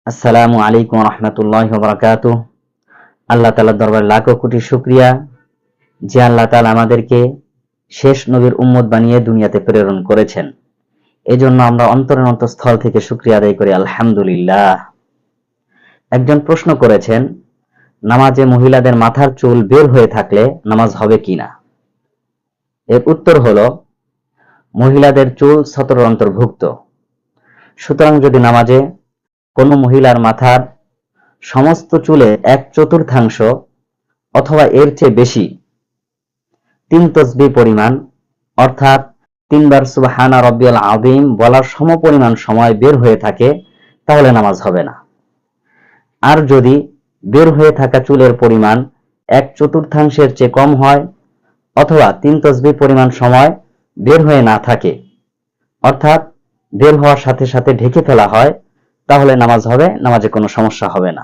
আসসালামু আলাইকুম রহমতুল্লাহ বারাকাতুহ। আল্লাহ তাআলার দরবারে লাখো কোটি শুকরিয়া যে আল্লাহ তাআলা আমাদেরকে শেষ নবীর উম্মত বানিয়ে দুনিয়াতে প্রেরণ করেছেন। এজন্য আমরা অন্তরের অন্তঃস্থল থেকে শুকরিয়া আদায় করি আলহামদুলিল্লাহ। একজন প্রশ্ন করেছেন, নামাজে মহিলাদের মাথার চুল বের হয়ে থাকলে নামাজ হবে কিনা। এর উত্তর হলো, মহিলাদের চুল সতরের অন্তর্ভুক্ত। সুতরাং যদি নামাজে কোনো মহিলার মাথার সমস্ত চুলে 1/4 অথবা এর চেয়ে বেশি 3 তসবিহ পরিমাণ অর্থাৎ 3 বার সুবহানা রাব্বিয়াল আযীম বলার সমপরিমাণ সময় বের হয়ে থাকে, তাহলে নামাজ হবে না। আর যদি বের হয়ে থাকা চুলের পরিমাণ 1/4 চেয়ে কম হয় অথবা 3 তসবিহ পরিমাণ সময় বের হয়ে না থাকে, অর্থাৎ বের হওয়ার সাথে সাথে ঢেকে ফেলা হয়, তাহলে নামাজ হবে, নামাজে কোনো সমস্যা হবে না।